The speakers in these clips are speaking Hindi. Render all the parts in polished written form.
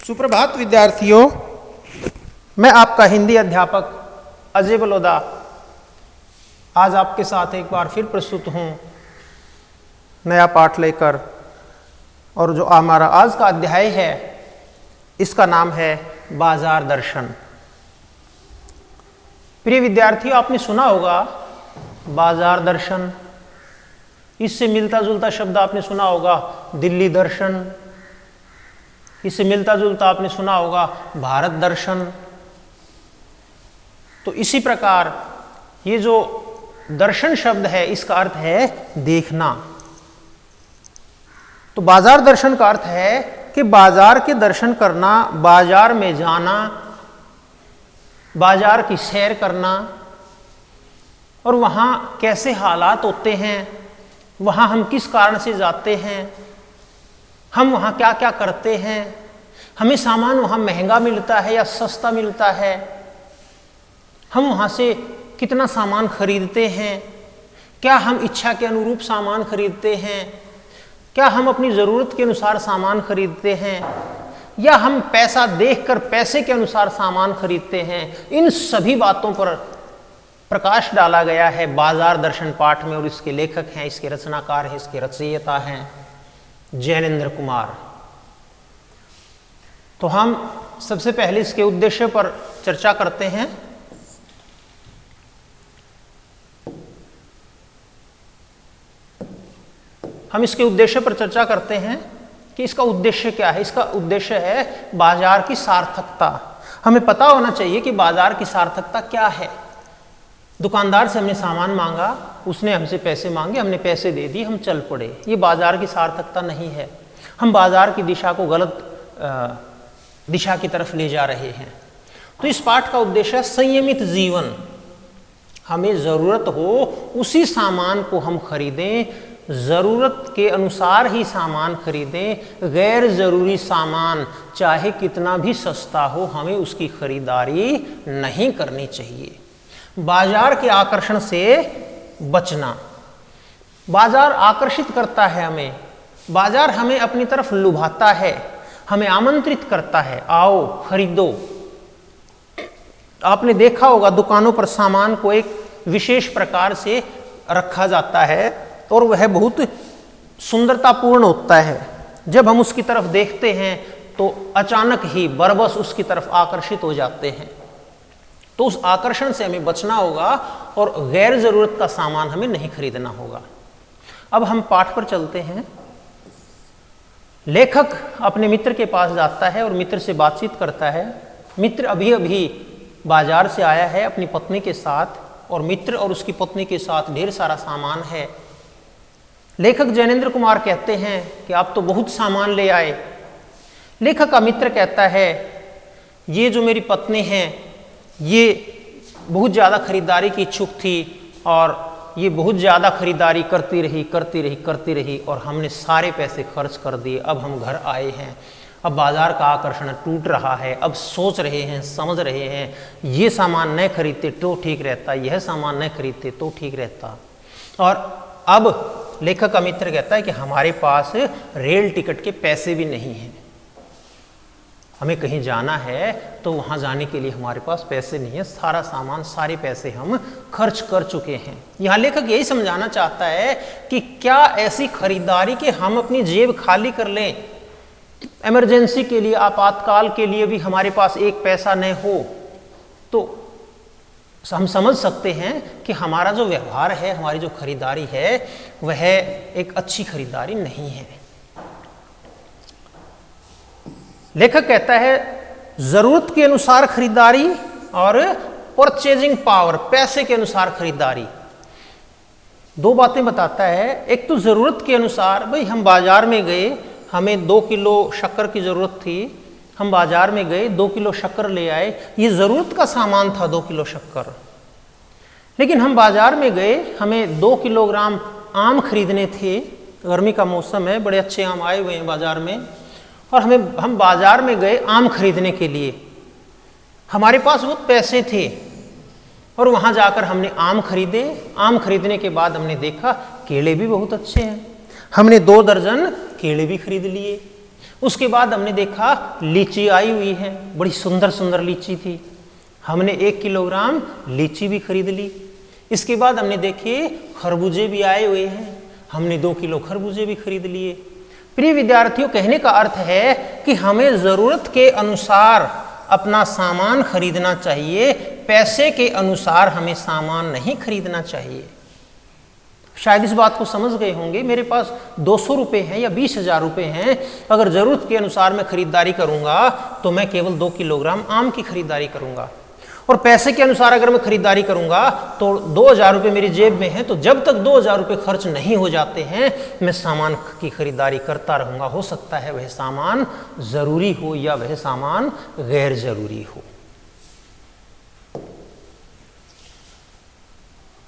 सुप्रभात विद्यार्थियों, मैं आपका हिंदी अध्यापक अजय बलोदा आज आपके साथ एक बार फिर प्रस्तुत हूँ नया पाठ लेकर। और जो हमारा आज का अध्याय है इसका नाम है बाजार दर्शन। प्रिय विद्यार्थियों, आपने सुना होगा बाजार दर्शन। इससे मिलता जुलता शब्द आपने सुना होगा दिल्ली दर्शन। इससे मिलता जुलता आपने सुना होगा भारत दर्शन। तो इसी प्रकार ये जो दर्शन शब्द है इसका अर्थ है देखना। तो बाजार दर्शन का अर्थ है कि बाजार के दर्शन करना, बाजार में जाना, बाजार की सैर करना और वहाँ कैसे हालात होते हैं, वहाँ हम किस कारण से जाते हैं, हम वहाँ क्या क्या करते हैं, हमें सामान वहाँ महंगा मिलता है या सस्ता मिलता है, हम वहाँ से कितना सामान खरीदते हैं, क्या हम इच्छा के अनुरूप सामान खरीदते हैं, क्या हम अपनी ज़रूरत के अनुसार सामान खरीदते हैं या हम पैसा देखकर पैसे के अनुसार सामान खरीदते हैं। इन सभी बातों पर प्रकाश डाला गया है बाजार दर्शन पाठ में। और इसके लेखक हैं, इसके रचनाकार हैं, इसके रचयिता हैं जैनेन्द्र कुमार। तो हम सबसे पहले इसके उद्देश्य पर चर्चा करते हैं। हम इसके उद्देश्य पर चर्चा करते हैं कि इसका उद्देश्य क्या है। इसका उद्देश्य है बाजार की सार्थकता। हमें पता होना चाहिए कि बाजार की सार्थकता क्या है। दुकानदार से हमने सामान मांगा, उसने हमसे पैसे मांगे, हमने पैसे दे दिए, हम चल पड़े। ये बाजार की सार्थकता नहीं है। हम बाजार की दिशा को गलत दिशा की तरफ ले जा रहे हैं। तो इस पाठ का उद्देश्य है संयमित जीवन। हमें ज़रूरत हो उसी सामान को हम खरीदें, ज़रूरत के अनुसार ही सामान खरीदें। गैर ज़रूरी सामान चाहे कितना भी सस्ता हो, हमें उसकी खरीदारी नहीं करनी चाहिए। बाजार के आकर्षण से बचना। बाजार आकर्षित करता है हमें, बाजार हमें अपनी तरफ लुभाता है, हमें आमंत्रित करता है, आओ खरीदो। आपने देखा होगा दुकानों पर सामान को एक विशेष प्रकार से रखा जाता है और वह बहुत सुंदरतापूर्ण होता है। जब हम उसकी तरफ देखते हैं तो अचानक ही बरबस उसकी तरफ आकर्षित हो जाते हैं। तो उस आकर्षण से हमें बचना होगा और गैर जरूरत का सामान हमें नहीं खरीदना होगा। अब हम पाठ पर चलते हैं। लेखक अपने मित्र के पास जाता है और मित्र से बातचीत करता है। मित्र अभी अभी बाजार से आया है अपनी पत्नी के साथ, और मित्र और उसकी पत्नी के साथ ढेर सारा सामान है। लेखक जैनेन्द्र कुमार कहते हैं कि आप तो बहुत सामान ले आए। लेखक का मित्र कहता है ये जो मेरी पत्नी है ये बहुत ज़्यादा खरीदारी की इच्छुक थी और ये बहुत ज़्यादा खरीदारी करती रही और हमने सारे पैसे खर्च कर दिए। अब हम घर आए हैं, अब बाजार का आकर्षण टूट रहा है। अब सोच रहे हैं, समझ रहे हैं ये सामान न खरीदते तो ठीक रहता, यह सामान न खरीदते तो ठीक रहता। और अब लेखक का मित्र कहता है कि हमारे पास रेल टिकट के पैसे भी नहीं हैं। हमें कहीं जाना है तो वहाँ जाने के लिए हमारे पास पैसे नहीं है। सारा सामान, सारे पैसे हम खर्च कर चुके हैं। यहाँ लेखक यही समझाना चाहता है कि क्या ऐसी खरीदारी कि हम अपनी जेब खाली कर लें, इमरजेंसी के लिए, आपातकाल के लिए भी हमारे पास एक पैसा न हो, तो हम समझ सकते हैं कि हमारा जो व्यवहार है, हमारी जो खरीदारी है वह एक अच्छी खरीदारी नहीं है। लेखक कहता है जरूरत के अनुसार खरीदारी और परचेजिंग पावर, पैसे के अनुसार खरीदारी। दो बातें बताता है। एक तो जरूरत के अनुसार, भाई हम बाजार में गए, हमें 2 किलो शक्कर की जरूरत थी, हम बाजार में गए 2 किलो शक्कर ले आए, ये ज़रूरत का सामान था 2 किलो शक्कर। लेकिन हम बाजार में गए, हमें 2 किलोग्राम आम खरीदने थे, गर्मी का मौसम है, बड़े अच्छे आम आए हुए हैं बाजार में, और हम बाजार में गए आम खरीदने के लिए। हमारे पास वो पैसे थे और वहाँ जाकर हमने आम खरीदे। आम खरीदने के बाद हमने देखा केले भी बहुत अच्छे हैं, हमने 2 दर्जन केले भी खरीद लिए। उसके बाद हमने देखा लीची आई हुई है, बड़ी सुंदर सुंदर लीची थी, हमने 1 किलोग्राम लीची भी खरीद ली। इसके बाद हमने देखे खरबूजे भी आए हुए हैं, हमने 2 किलो खरबूजे भी खरीद लिए। प्रिय विद्यार्थियों, कहने का अर्थ है कि हमें ज़रूरत के अनुसार अपना सामान खरीदना चाहिए, पैसे के अनुसार हमें सामान नहीं खरीदना चाहिए। शायद इस बात को समझ गए होंगे। मेरे पास 200 रुपये हैं या 20,000 रुपये हैं, अगर ज़रूरत के अनुसार मैं खरीदारी करूंगा तो मैं केवल 2 किलोग्राम आम की खरीदारी करूंगा, और पैसे के अनुसार अगर मैं खरीदारी करूंगा तो 2,000 रुपये मेरी जेब में है, तो जब तक 2,000 रुपये खर्च नहीं हो जाते हैं मैं सामान की खरीदारी करता रहूंगा। हो सकता है वह सामान ज़रूरी हो या वह सामान गैर ज़रूरी हो।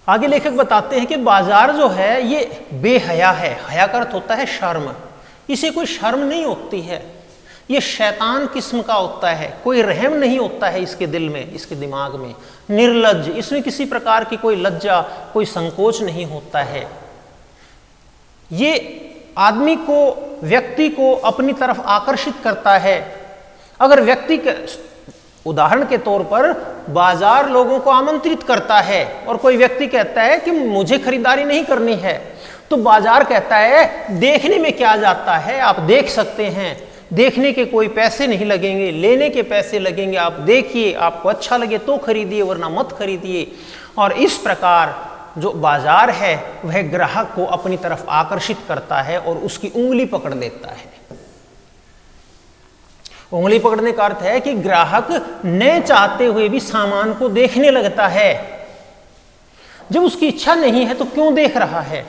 आगे लेखक बताते हैं कि बाजार जो है ये बेहया है। हया का अर्थ होता है शर्म। इसे कोई शर्म नहीं होती है, ये शैतान किस्म का होता है, कोई रहम नहीं होता है इसके दिल में, इसके दिमाग में। निर्लज्ज, इसमें किसी प्रकार की कोई लज्जा, कोई संकोच नहीं होता है। ये आदमी को, व्यक्ति को अपनी तरफ आकर्षित करता है। अगर व्यक्ति के उदाहरण के तौर पर बाजार लोगों को आमंत्रित करता है और कोई व्यक्ति कहता है कि मुझे खरीदारी नहीं करनी है, तो बाजार कहता है देखने में क्या जाता है, आप देख सकते हैं, देखने के कोई पैसे नहीं लगेंगे, लेने के पैसे लगेंगे, आप देखिए, आपको अच्छा लगे तो खरीदिए वरना मत खरीदिए। और इस प्रकार जो बाजार है वह ग्राहक को अपनी तरफ आकर्षित करता है और उसकी उंगली पकड़ लेता है। उंगली पकड़ने का अर्थ है कि ग्राहक न चाहते हुए भी सामान को देखने लगता है। जब उसकी इच्छा नहीं है तो क्यों देख रहा है?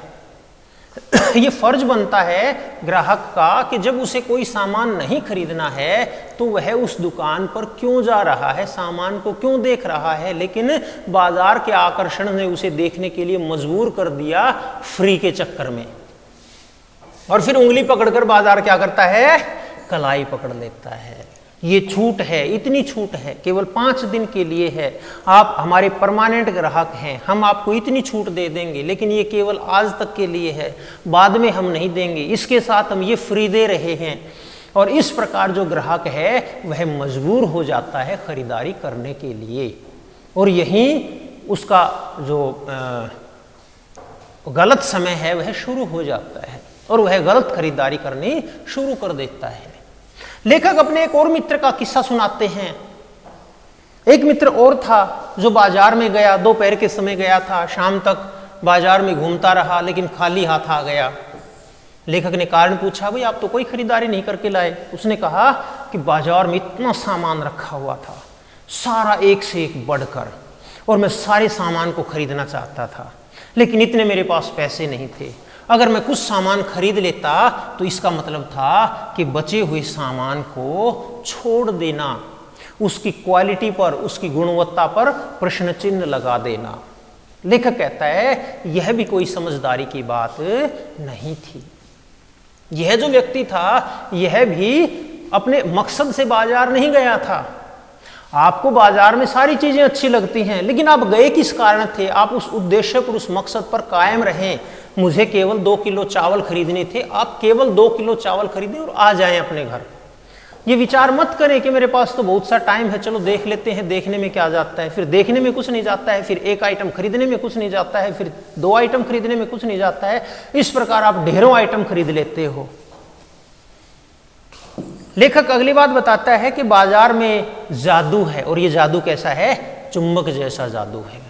ये फर्ज बनता है ग्राहक का कि जब उसे कोई सामान नहीं खरीदना है तो वह उस दुकान पर क्यों जा रहा है, सामान को क्यों देख रहा है। लेकिन बाजार के आकर्षण ने उसे देखने के लिए मजबूर कर दिया फ्री के चक्कर में, और फिर उंगली पकड़कर बाजार क्या करता है, कलाई पकड़ लेता है। ये छूट है, इतनी छूट है, केवल 5 दिन के लिए है, आप हमारे परमानेंट ग्राहक हैं, हम आपको इतनी छूट दे देंगे, लेकिन ये केवल आज तक के लिए है, बाद में हम नहीं देंगे, इसके साथ हम ये फ्री दे रहे हैं। और इस प्रकार जो ग्राहक है वह मजबूर हो जाता है खरीदारी करने के लिए, और यहीं उसका जो गलत समय है वह शुरू हो जाता है और वह गलत खरीदारी करनी शुरू कर देता है। लेखक अपने एक और मित्र का किस्सा सुनाते हैं। एक मित्र और था जो बाजार में गया, दोपहर के समय गया था, शाम तक बाजार में घूमता रहा लेकिन खाली हाथ आ गया। लेखक ने कारण पूछा, भाई आप तो कोई खरीदारी नहीं करके लाए। उसने कहा कि बाजार में इतना सामान रखा हुआ था, सारा एक से एक बढ़कर, और मैं सारे सामान को खरीदना चाहता था, लेकिन इतने मेरे पास पैसे नहीं थे। अगर मैं कुछ सामान खरीद लेता तो इसका मतलब था कि बचे हुए सामान को छोड़ देना, उसकी क्वालिटी पर, उसकी गुणवत्ता पर प्रश्न चिन्ह लगा देना। लेखक कहता है यह भी कोई समझदारी की बात नहीं थी। यह जो व्यक्ति था यह भी अपने मकसद से बाजार नहीं गया था। आपको बाजार में सारी चीजें अच्छी लगती हैं, लेकिन आप गए किस कारण थे? आप उस उद्देश्य पर, उस मकसद पर कायम रहें। मुझे केवल 2 किलो चावल खरीदने थे, आप केवल 2 किलो चावल खरीदें और आ जाएं अपने घर। ये विचार मत करें कि मेरे पास तो बहुत सा टाइम है, चलो देख लेते हैं, देखने में क्या जाता है, फिर देखने में कुछ नहीं जाता है, फिर 1 आइटम खरीदने में कुछ नहीं जाता है, फिर 2 आइटम खरीदने में कुछ नहीं जाता है। इस प्रकार आप ढेरों आइटम खरीद लेते हो। लेखक अगली बात बताता है कि बाजार में जादू है, और ये जादू कैसा है? चुंबक जैसा जादू है।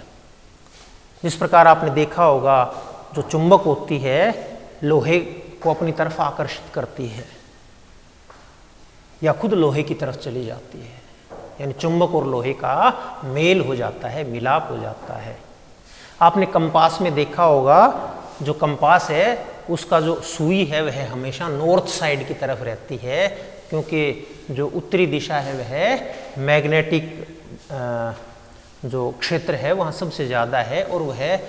जिस प्रकार आपने देखा होगा, जो चुंबक होती है लोहे को अपनी तरफ आकर्षित करती है या खुद लोहे की तरफ चली जाती है, यानी चुंबक और लोहे का मेल हो जाता है, मिलाप हो जाता है। आपने कंपास में देखा होगा, जो कंपास है उसका जो सुई है वह हमेशा नॉर्थ साइड की तरफ रहती है, क्योंकि जो उत्तरी दिशा है वह मैग्नेटिक जो क्षेत्र है वहाँ सबसे ज़्यादा है, और वह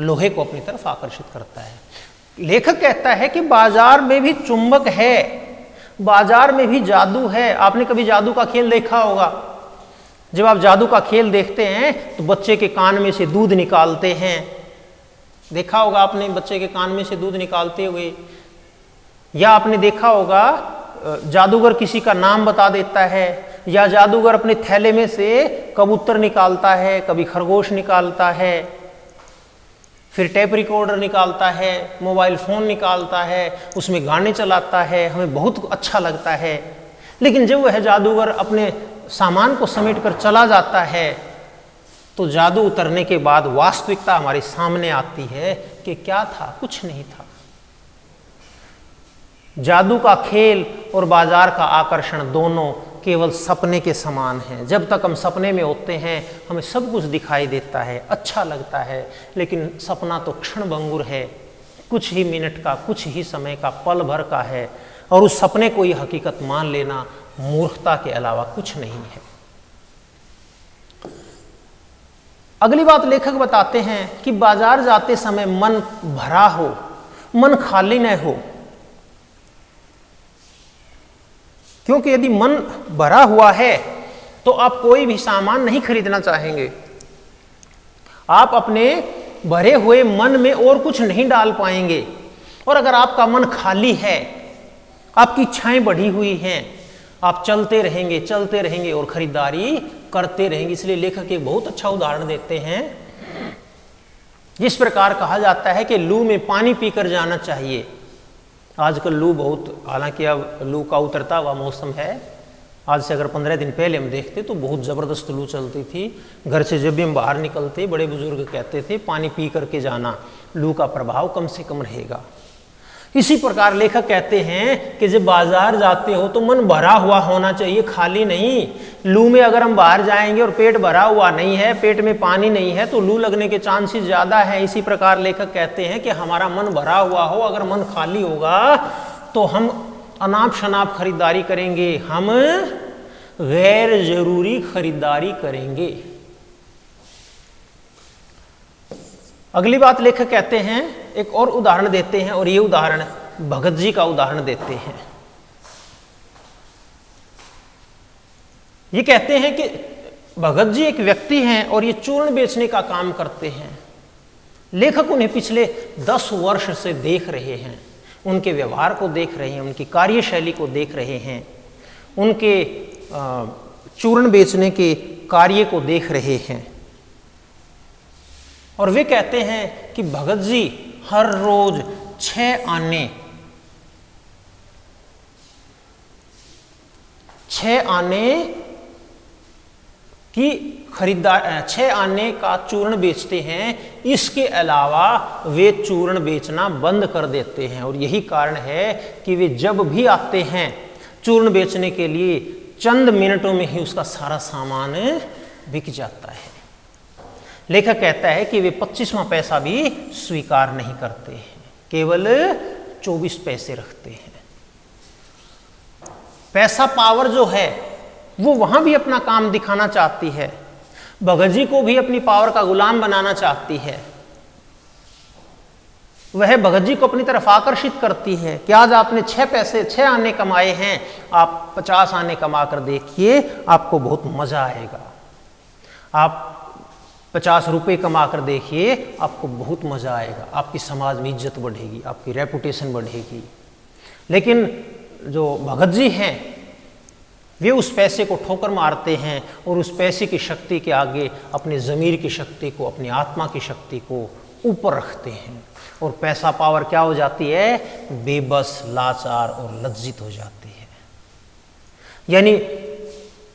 लोहे को अपनी तरफ आकर्षित करता है। लेखक कहता है कि बाजार में भी चुंबक है, बाजार में भी जादू है। आपने कभी जादू का खेल देखा होगा? जब आप जादू का खेल देखते हैं तो बच्चे के कान में से दूध निकालते हैं, देखा होगा आपने बच्चे के कान में से दूध निकालते हुए। या आपने देखा होगा जादूगर किसी का नाम बता देता है, या जादूगर अपने थैले में से कबूतर निकालता है, कभी खरगोश निकालता है, फिर टेप रिकॉर्डर निकालता है, मोबाइल फ़ोन निकालता है, उसमें गाने चलाता है, हमें बहुत अच्छा लगता है। लेकिन जब वह जादूगर अपने सामान को समेट कर चला जाता है तो जादू उतरने के बाद वास्तविकता हमारे सामने आती है कि क्या था, कुछ नहीं था। जादू का खेल और बाजार का आकर्षण दोनों केवल सपने के समान हैं। जब तक हम सपने में होते हैं हमें सब कुछ दिखाई देता है, अच्छा लगता है, लेकिन सपना तो क्षणभंगुर है, कुछ ही मिनट का, कुछ ही समय का, पल भर का है, और उस सपने को ही हकीकत मान लेना मूर्खता के अलावा कुछ नहीं है। अगली बात लेखक बताते हैं कि बाजार जाते समय मन भरा हो, मन खाली न हो, क्योंकि यदि मन भरा हुआ है तो आप कोई भी सामान नहीं खरीदना चाहेंगे। आप अपने भरे हुए मन में और कुछ नहीं डाल पाएंगे। और अगर आपका मन खाली है, आपकी इच्छाएं बढ़ी हुई हैं, आप चलते रहेंगे और खरीदारी करते रहेंगे। इसलिए लेखक एक बहुत अच्छा उदाहरण देते हैं। जिस प्रकार कहा जाता है कि लू में पानी पीकर जाना चाहिए। आजकल लू बहुत, हालांकि अब लू का उतरता हुआ मौसम है, आज से अगर 15 दिन पहले हम देखते तो बहुत ज़बरदस्त लू चलती थी। घर से जब भी हम बाहर निकलते बड़े बुजुर्ग कहते थे पानी पी करके जाना, लू का प्रभाव कम से कम रहेगा। इसी प्रकार लेखक कहते हैं कि जब बाजार जाते हो तो मन भरा हुआ होना चाहिए, खाली नहीं। लू में अगर हम बाहर जाएंगे और पेट भरा हुआ नहीं है, पेट में पानी नहीं है, तो लू लगने के चांसेस ज़्यादा है। इसी प्रकार लेखक कहते हैं कि हमारा मन भरा हुआ हो, अगर मन खाली होगा तो हम अनाप शनाप खरीदारी करेंगे, हम गैर जरूरी खरीदारी करेंगे। अगली बात लेखक कहते हैं, एक और उदाहरण देते हैं, और ये उदाहरण भगत जी का उदाहरण देते हैं। ये कहते हैं कि भगत जी एक व्यक्ति हैं और ये चूर्ण बेचने का काम करते हैं। लेखक उन्हें पिछले 10 वर्ष से देख रहे हैं, उनके व्यवहार को देख रहे हैं, उनकी कार्यशैली को देख रहे हैं, उनके चूर्ण बेचने के कार्य को देख रहे हैं। और वे कहते हैं कि भगत जी हर रोज 6 आने की खरीदारी, 6 आने का चूर्ण बेचते हैं। इसके अलावा वे चूर्ण बेचना बंद कर देते हैं। और यही कारण है कि वे जब भी आते हैं चूर्ण बेचने के लिए, चंद मिनटों में ही उसका सारा सामान बिक जाता है। लेखक कहता है कि वे 25वां पैसा भी स्वीकार नहीं करते हैं, केवल 24 पैसे रखते हैं। पैसा पावर जो है वो वहां भी अपना काम दिखाना चाहती है। भगत जी को भी अपनी पावर का गुलाम बनाना चाहती है। वह भगत जी को अपनी तरफ आकर्षित करती है कि आज आपने 6 आने कमाए हैं, आप 50 आने कमा कर देखिए, आपको बहुत मजा आएगा। आप 50 रुपये कमा कर देखिए, आपको बहुत मजा आएगा, आपकी समाज में इज्जत बढ़ेगी, आपकी रेपुटेशन बढ़ेगी। लेकिन जो भगत जी हैं वे उस पैसे को ठोकर मारते हैं और उस पैसे की शक्ति के आगे अपने ज़मीर की शक्ति को, अपनी आत्मा की शक्ति को ऊपर रखते हैं। और पैसा पावर क्या हो जाती है? बेबस, लाचार और लज्जित हो जाती है। यानी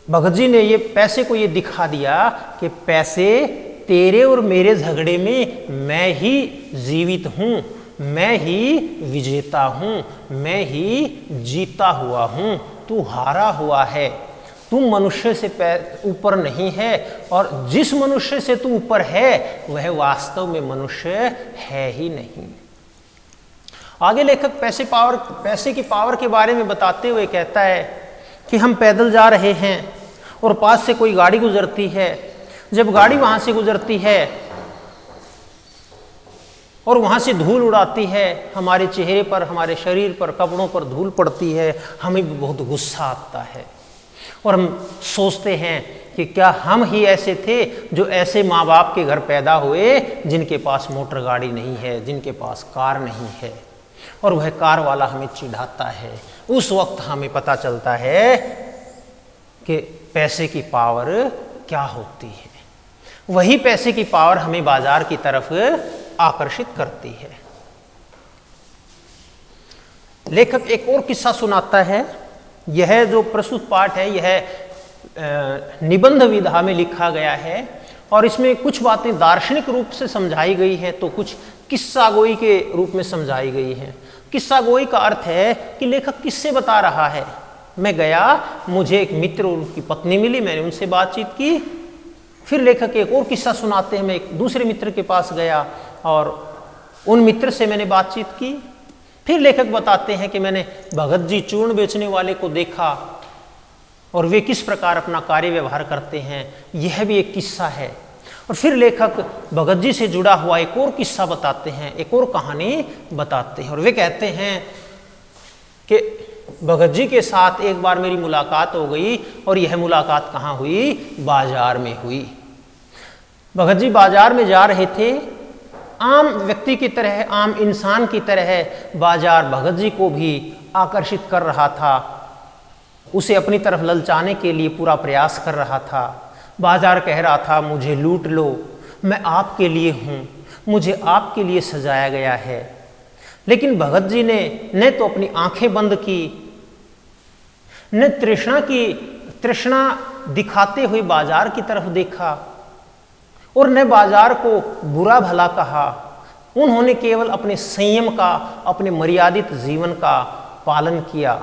भगत जी ने ये पैसे को ये दिखा दिया कि पैसे तेरे और मेरे झगड़े में मैं ही जीवित हूँ, मैं ही विजेता हूँ, मैं ही जीता हुआ हूँ, तू हारा हुआ है, तू मनुष्य से ऊपर नहीं है, और जिस मनुष्य से तू ऊपर है वह वास्तव में मनुष्य है ही नहीं। आगे लेखक पैसे की पावर के बारे में बताते हुए कहता है कि हम पैदल जा रहे हैं और पास से कोई गाड़ी गुजरती है। जब गाड़ी वहां से गुजरती है और वहां से धूल उड़ाती है, हमारे चेहरे पर, हमारे शरीर पर, कपड़ों पर धूल पड़ती है, हमें भी बहुत गुस्सा आता है और हम सोचते हैं कि क्या हम ही ऐसे थे जो ऐसे माँ बाप के घर पैदा हुए जिनके पास मोटर गाड़ी नहीं है, जिनके पास कार नहीं है। और वह कार वाला हमें चिढ़ाता है। उस वक्त हमें पता चलता है कि पैसे की पावर क्या होती है। वही पैसे की पावर हमें बाजार की तरफ आकर्षित करती है। लेखक एक और किस्सा सुनाता है। यह जो प्रस्तुत पाठ है यह निबंध विधा में लिखा गया है और इसमें कुछ बातें दार्शनिक रूप से समझाई गई हैं तो कुछ किस्सा गोई के रूप में समझाई गई हैं। किस्सा गोई का अर्थ है कि लेखक किससे बता रहा है, मैं गया, मुझे एक मित्र और उनकी पत्नी मिली, मैंने उनसे बातचीत की। फिर लेखक एक और किस्सा सुनाते हैं, मैं एक दूसरे मित्र के पास गया और उन मित्र से मैंने बातचीत की। फिर लेखक बताते हैं कि मैंने भगत जी चूर्ण बेचने वाले को देखा और वे किस प्रकार अपना कार्य व्यवहार करते हैं, यह भी एक किस्सा है। और फिर लेखक भगत जी से जुड़ा हुआ एक और किस्सा बताते हैं, एक और कहानी बताते हैं और वे कहते हैं कि भगत जी के साथ एक बार मेरी मुलाकात हो गई और यह मुलाकात कहाँ हुई, बाजार में हुई। भगत जी बाजार में जा रहे थे, आम व्यक्ति की तरह, आम इंसान की तरह बाजार भगत जी को भी आकर्षित कर रहा था, उसे अपनी तरफ ललचाने के लिए पूरा प्रयास कर रहा था। बाजार कह रहा था, मुझे लूट लो, मैं आपके लिए हूँ, मुझे आपके लिए सजाया गया है। लेकिन भगत जी ने न तो अपनी आंखें बंद की, न तृष्णा दिखाते हुए बाजार की तरफ देखा और न बाजार को बुरा भला कहा। उन्होंने केवल अपने संयम का, अपने मर्यादित जीवन का पालन किया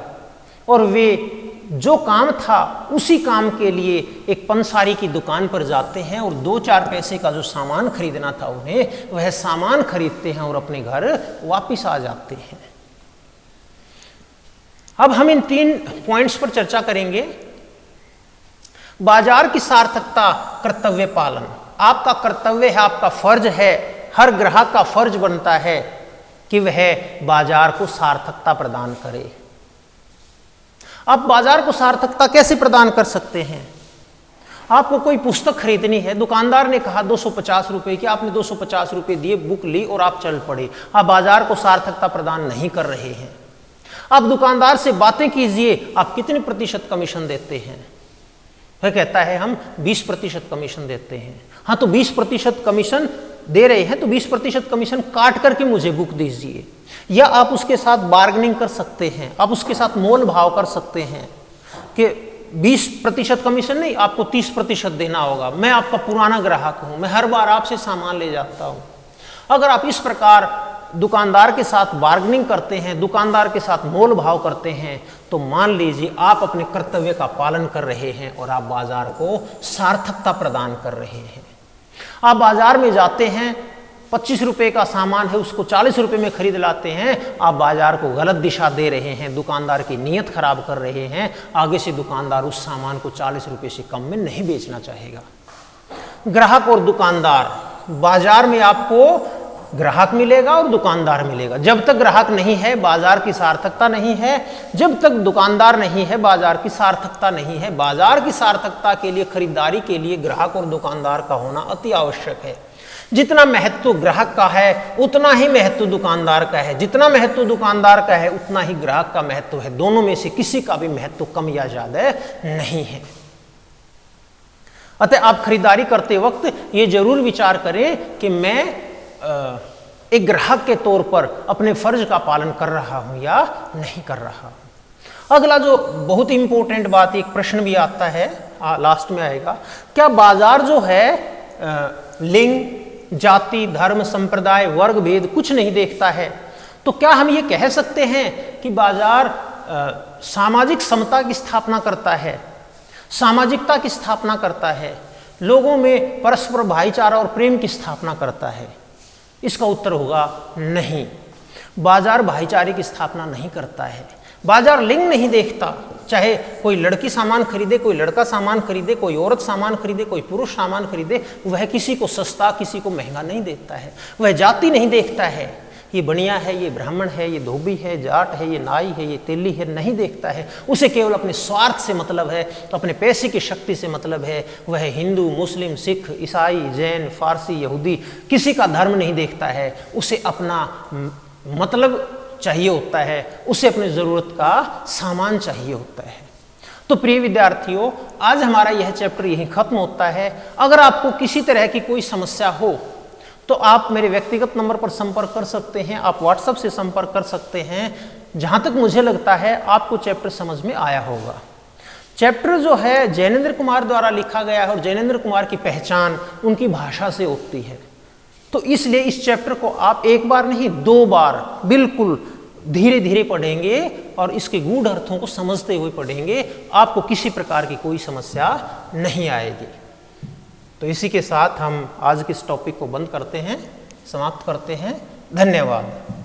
और वे जो काम था उसी काम के लिए एक पंसारी की दुकान पर जाते हैं और 2-4 पैसे का जो सामान खरीदना था उन्हें, वह सामान खरीदते हैं और अपने घर वापस आ जाते हैं। अब हम इन 3 पॉइंट्स पर चर्चा करेंगे। बाजार की सार्थकता, कर्तव्य पालन। आपका कर्तव्य है, आपका फर्ज है, हर ग्राहक का फर्ज बनता है कि वह बाजार को सार्थकता प्रदान करे। आप बाजार को सार्थकता कैसे प्रदान कर सकते हैं? आपको कोई पुस्तक खरीदनी है, दुकानदार ने कहा 250 रुपए की, आपने 250 रुपए दिए, बुक ली और आप चल पड़े। आप बाजार को सार्थकता प्रदान नहीं कर रहे हैं। आप दुकानदार से बातें कीजिए, आप कितने प्रतिशत कमीशन देते हैं? वह कहता है हम 20% कमीशन देते हैं। हाँ, तो 20% कमीशन दे रहे हैं तो 20% कमीशन काट करके मुझे बुक दीजिए। या आप उसके साथ बार्गेनिंग कर सकते हैं, आप उसके साथ मोल भाव कर सकते हैं कि 20% कमीशन नहीं, आपको 30% देना होगा, मैं आपका पुराना ग्राहक हूं, मैं हर बार आपसे सामान ले जाता हूं। अगर आप इस प्रकार दुकानदार के साथ बार्गेनिंग करते हैं, दुकानदार के साथ मोल भाव करते हैं, तो मान लीजिए आप अपने कर्तव्य का पालन कर रहे हैं और आप बाजार को सार्थकता प्रदान कर रहे हैं। आप बाजार में जाते हैं, 25 रुपए का सामान है, उसको 40 रुपए में खरीद लाते हैं, आप बाजार को गलत दिशा दे रहे हैं, दुकानदार की नीयत खराब कर रहे हैं। आगे से दुकानदार उस सामान को 40 रुपए से कम में नहीं बेचना चाहेगा। ग्राहक और दुकानदार, बाजार में आपको ग्राहक मिलेगा और दुकानदार मिलेगा। जब तक ग्राहक नहीं है, बाजार की सार्थकता नहीं है। जब तक दुकानदार नहीं है, बाजार की सार्थकता नहीं है। बाजार की सार्थकता के लिए, खरीदारी के लिए ग्राहक और दुकानदार का होना अति आवश्यक है। जितना महत्व ग्राहक का है उतना ही महत्व दुकानदार का है, जितना महत्व दुकानदार का है उतना ही ग्राहक का महत्व है। दोनों में से किसी का भी महत्व कम या ज्यादा नहीं है। अतः आप खरीदारी करते वक्त ये जरूर विचार करें कि मैं एक ग्राहक के तौर पर अपने फर्ज का पालन कर रहा हूं या नहीं कर रहा। अगला जो बहुत इंपॉर्टेंट बात, एक प्रश्न भी आता है, लास्ट में आएगा, क्या बाजार जो है लिंग, जाति, धर्म, संप्रदाय, वर्ग भेद कुछ नहीं देखता है? तो क्या हम ये कह सकते हैं कि बाजार सामाजिक समता की स्थापना करता है, सामाजिकता की स्थापना करता है, लोगों में परस्पर भाईचारा और प्रेम की स्थापना करता है? इसका उत्तर होगा नहीं। बाजार भाईचारे की स्थापना नहीं करता है। बाजार लिंग नहीं देखता, चाहे कोई लड़की सामान खरीदे, कोई लड़का सामान खरीदे, कोई औरत सामान खरीदे, कोई पुरुष सामान खरीदे, वह किसी को सस्ता, किसी को महंगा नहीं देखता है। वह जाति नहीं देखता है, ये बनिया है, ये ब्राह्मण है, ये धोबी है, जाट है, ये नाई है, ये तेली है, नहीं देखता है। उसे केवल अपने स्वार्थ से मतलब है, अपने पैसे की शक्ति से मतलब है। वह हिंदू, मुस्लिम, सिख, ईसाई, जैन, फारसी, यहूदी, किसी का धर्म नहीं देखता है। उसे अपना मतलब चाहिए होता है, उसे अपनी ज़रूरत का सामान चाहिए होता है। तो प्रिय विद्यार्थियों, आज हमारा यह चैप्टर यहीं खत्म होता है। अगर आपको किसी तरह की कोई समस्या हो तो आप मेरे व्यक्तिगत नंबर पर संपर्क कर सकते हैं, आप व्हाट्सएप से संपर्क कर सकते हैं। जहाँ तक मुझे लगता है आपको चैप्टर समझ में आया होगा। चैप्टर जो है जैनेंद्र कुमार द्वारा लिखा गया है और जैनेंद्र कुमार की पहचान उनकी भाषा से होती है, तो इसलिए इस चैप्टर को आप एक बार नहीं 2 बार बिल्कुल धीरे धीरे पढ़ेंगे और इसके गूढ़ अर्थों को समझते हुए पढ़ेंगे, आपको किसी प्रकार की कोई समस्या नहीं आएगी। तो इसी के साथ हम आज के इस टॉपिक को बंद करते हैं, समाप्त करते हैं। धन्यवाद।